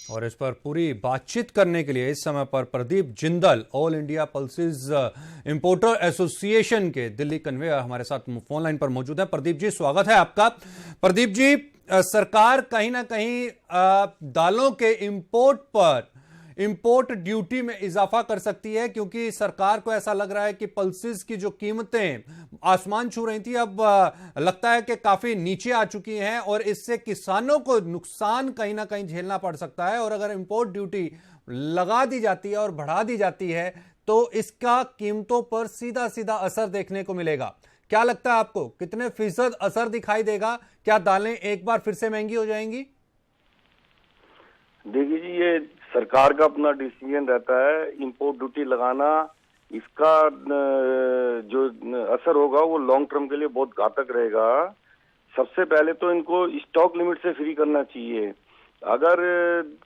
और इस पर पूरी बातचीत करने के लिए इस समय पर Pradeep Jindal, all India pulses importer association के दिल्ली कन्वेयर हमारे साथ फोन लाइन पर मौजूद है। प्रदीप जी, स्वागत है आपका। प्रदीप जी, सरकार कहीं ना कहीं दालों के इंपोर्ट ड्यूटी में इजाफा कर सकती है, क्योंकि सरकार को ऐसा लग रहा है कि पल्सेस की जो कीमतें आसमान छू रही थी, अब लगता है कि काफी नीचे आ चुकी हैं और इससे किसानों को नुकसान कहीं ना कहीं झेलना पड़ सकता है। और अगर इंपोर्ट ड्यूटी लगा दी जाती है और बढ़ा दी जाती है तो इसका कीमतों पर सीधा सीधा असर देखने को मिलेगा। क्या लगता है आपको, कितने फीसद असर दिखाई देगा? क्या दालें एक बार फिर से महंगी हो जाएंगी? देखिए जी, ये सरकार का अपना डिसीजन रहता है इंपोर्ट ड्यूटी लगाना। इसका जो असर होगा वो लॉन्ग टर्म के लिए बहुत घातक रहेगा। सबसे पहले तो इनको स्टॉक लिमिट से फ्री करना चाहिए। अगर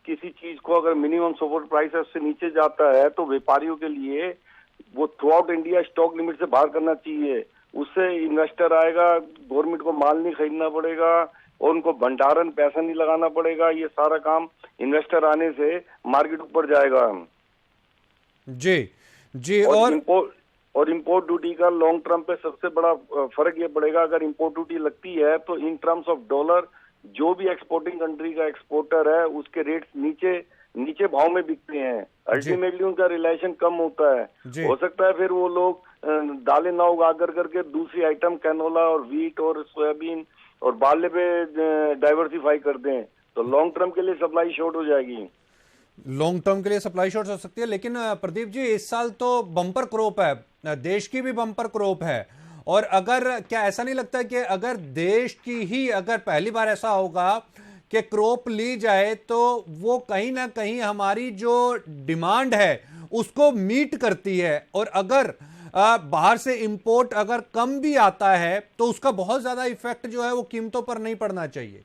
किसी चीज को अगर मिनिमम सपोर्ट प्राइस है उससे नीचे जाता है तो व्यापारियों के लिए वो through out India stock limit से बाहर करना चाहिए। उससे इन्वेस्टर आएगा, गवर्नमेंट को माल नहीं खरीदना पड़ेगा और उनको भंडारण पैसा नहीं लगाना पड़ेगा। ये सारा काम इन्वेस्टर आने से मार्केट ऊपर जाएगा। जी जी। और इम्पोर्ट ड्यूटी का लॉन्ग टर्म पे सबसे बड़ा फर्क ये पड़ेगा, अगर इम्पोर्ट ड्यूटी लगती है तो इन टर्म्स ऑफ डॉलर जो भी एक्सपोर्टिंग कंट्री का एक्सपोर्टर है उसके रेट्स नीचे भाव में बिकते हैं। अल्टीमेटली उनका रिलेशन कम होता है। हो सकता है फिर वो लोग दालें ना उगा करके दूसरी आइटम कैनोला और व्हीट और सोयाबीन और बार्ले पे डाइवर्सिफाई कर दें, तो लॉन्ग टर्म के लिए सप्लाई शॉर्ट हो जाएगी। लॉन्ग टर्म के लिए सप्लाई शॉर्ट हो सकती है। लेकिन प्रदीप जी, इस साल तो बम्पर क्रॉप है, देश की भी बम्पर क्रॉप है। और अगर क्या ऐसा नहीं लगता कि अगर देश की ही अगर पहली बार ऐसा होगा कि क्रॉप ली जाए तो वो कहीं ना कहीं हमारी जो डिमांड है उसको मीट करती है, और अगर बाहर से इंपोर्ट अगर कम भी आता है तो उसका बहुत ज्यादा इफेक्ट जो है वो कीमतों पर नहीं पड़ना चाहिए।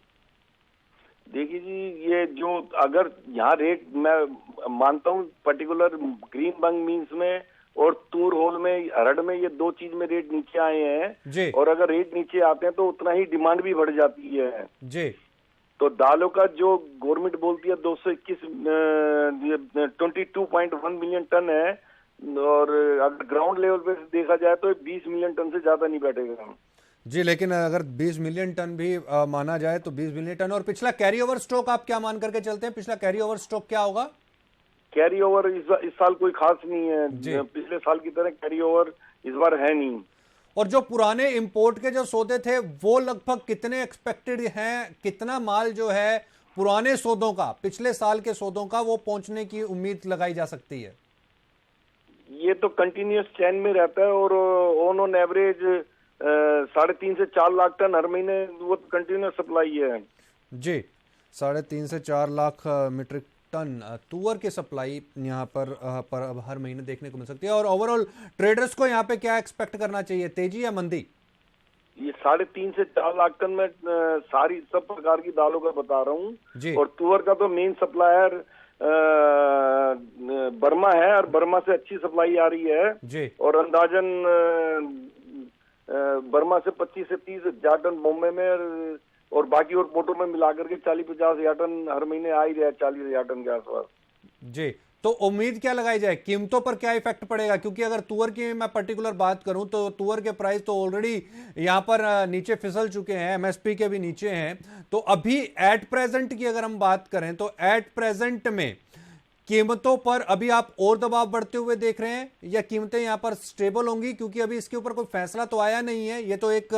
देखिए जी, ये जो अगर यहाँ रेट मैं मानता हूँ पर्टिकुलर ग्रीन बंग मीन्स में और तूर होल में, अरहर में, ये दो चीज में रेट नीचे आए हैं और अगर रेट नीचे आते हैं तो उतना ही डिमांड भी बढ़ जाती है जी। तो दालों का जो गवर्नमेंट बोलती है 22.1 मिलियन टन है, और अगर ग्राउंड लेवल पे देखा जाए तो 20 मिलियन टन से ज्यादा नहीं बैठेगा जी। लेकिन अगर 20 मिलियन टन भी माना जाए तो 20 मिलियन टन, और पिछला कैरी ओवर स्टॉक आप क्या मान करके चलते हैं? पिछला कैरी ओवर स्टॉक क्या होगा? कैरी ओवर इस साल कोई खास नहीं है। पिछले साल की तरह कैरी ओवर इस बार है नहीं। और जो पुराने इंपोर्ट के जो सौदे थे वो लगभग कितने एक्सपेक्टेड हैं? कितना माल जो है पुराने सौदों का, पिछले साल के सौदों का, वो पहुंचने की उम्मीद लगाई जा सकती है? ये तो कंटिन्यूअस चेन में रहता है और ऑन एवरेज 3.5 से 4 लाख टन हर महीने वो कंटिन्यूअस सप्लाई है जी। 3.5 से 4 लाख मीट्रिक टन तुअर की सप्लाई यहाँ पर अब हर महीने देखने को मिल सकती है। और ओवरऑल ट्रेडर्स को यहाँ पे क्या एक्सपेक्ट करना चाहिए, तेजी या मंदी? ये 3.5 से 4 लाख टन में सारी सब प्रकार की दालों का बता रहा हूँ। और तुअर का तो मेन सप्लायर बर्मा है और बर्मा से अच्छी सप्लाई आ रही है जी। और अंदाजन बर्मा से 25 से 30 हजार टन बॉम्बे में और बाकी और पोर्टों में मिलाकर के 40-50 हजार टन हर महीने आ ही रहा है, 40 हजार टन के आसपास जी। तो उम्मीद क्या लगाई जाए, कीमतों पर क्या इफेक्ट पड़ेगा? क्योंकि अगर तुअर की मैं पर्टिकुलर बात करूं तो तुअर के प्राइस तो ऑलरेडी यहां पर नीचे फिसल चुके हैं, एमएसपी के भी नीचे हैं। तो अभी एट प्रेजेंट की अगर हम बात करें तो एट प्रेजेंट में कीमतों पर अभी आप और दबाव बढ़ते हुए देख रहे हैं या कीमतें यहां पर स्टेबल होंगी? क्योंकि अभी इसके ऊपर कोई फैसला तो आया नहीं है, ये तो एक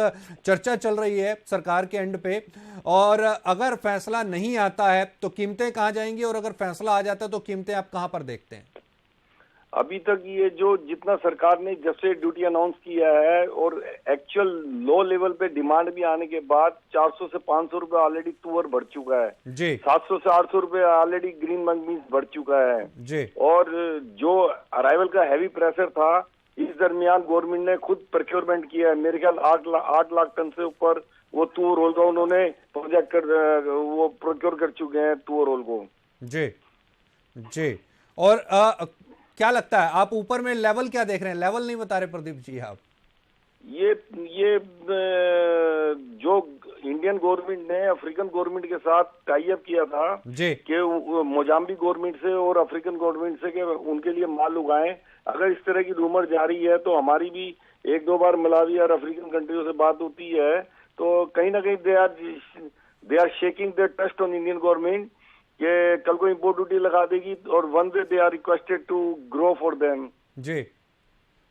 चर्चा चल रही है सरकार के एंड पे। और अगर फैसला नहीं आता है तो कीमतें कहां जाएंगी, और अगर फैसला आ जाता है तो कीमतें आप कहां पर देखते हैं? अभी तक ये जो जितना सरकार ने जब से ड्यूटी अनाउंस किया है और एक्चुअल लो लेवल पे डिमांड भी आने के बाद 400 से 500 रुपए ऑलरेडी तुअर बढ़ चुका है जी। 700 से 800 रुपए ऑलरेडी ग्रीन मंग बीन्स बढ़ चुका है जी। और जो अराइवल का हैवी प्रेशर था इस दरमियान गवर्नमेंट ने खुद प्रोक्योरमेंट किया है। मेरे ख्याल 8 लाख टन से ऊपर वो तुअर होल का उन्होंने प्रोजेक्ट कर वो प्रोक्योर कर चुके हैं तुअर होल को। जी जी। और क्या लगता है, आप ऊपर में लेवल क्या देख रहे हैं? लेवल नहीं बता रहे प्रदीप जी आप? ये जो इंडियन गवर्नमेंट ने अफ्रीकन गवर्नमेंट के साथ टाई अप किया था जी कि मोजाम्बिक गवर्नमेंट से और अफ्रीकन गवर्नमेंट से कि उनके लिए माल उगाएं, अगर इस तरह की रूमर जारी है तो हमारी भी एक दो बार मलावी और अफ्रीकन कंट्रियों से बात होती है, तो कहीं ना कहीं they are shaking their trust on Indian government कि कल को इम्पोर्ट ड्यूटी लगा देगी, और one way they are requested to grow for them. जी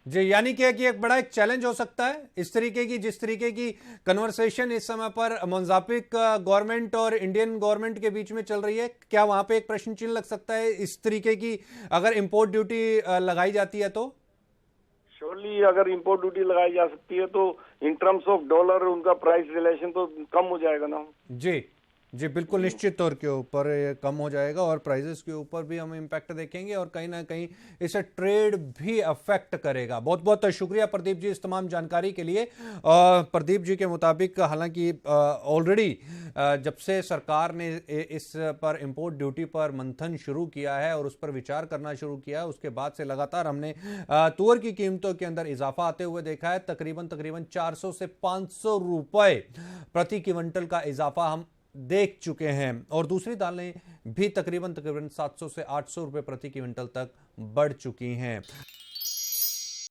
जी, यानी क्या कि एक बड़ा एक चैलेंज हो सकता है इस तरीके की, जिस तरीके की कन्वर्सेशन इस समय पर मोजाम्बिक गवर्नमेंट और इंडियन गवर्नमेंट के बीच में चल रही है, क्या वहां पे एक प्रश्न चिन्ह लग सकता है इस तरीके की अगर इंपोर्ट ड्यूटी लगाई जाती है तो? श्योरली अगर इंपोर्ट ड्यूटी लगाई जा सकती है तो इन टर्म्स ऑफ डॉलर उनका प्राइस रिलेशन तो कम हो जाएगा ना। जी जी, बिल्कुल निश्चित तौर के ऊपर ये कम हो जाएगा और प्राइजेस के ऊपर भी हम इम्पैक्ट देखेंगे और कहीं ना कहीं इसे ट्रेड भी अफेक्ट करेगा। बहुत बहुत शुक्रिया प्रदीप जी इस तमाम जानकारी के लिए। प्रदीप जी के मुताबिक हालांकि ऑलरेडी जब से सरकार ने इस पर इंपोर्ट ड्यूटी पर मंथन शुरू किया है और उस पर विचार करना शुरू किया है, उसके बाद से लगातार हमने तुअर की कीमतों के अंदर इजाफा आते हुए देखा है। तकरीबन 400 से 500 रुपए प्रति क्विंटल का इजाफा हम देख चुके हैं और दूसरी दालें भी तकरीबन 700 से 800 रुपए प्रति क्विंटल तक बढ़ चुकी हैं।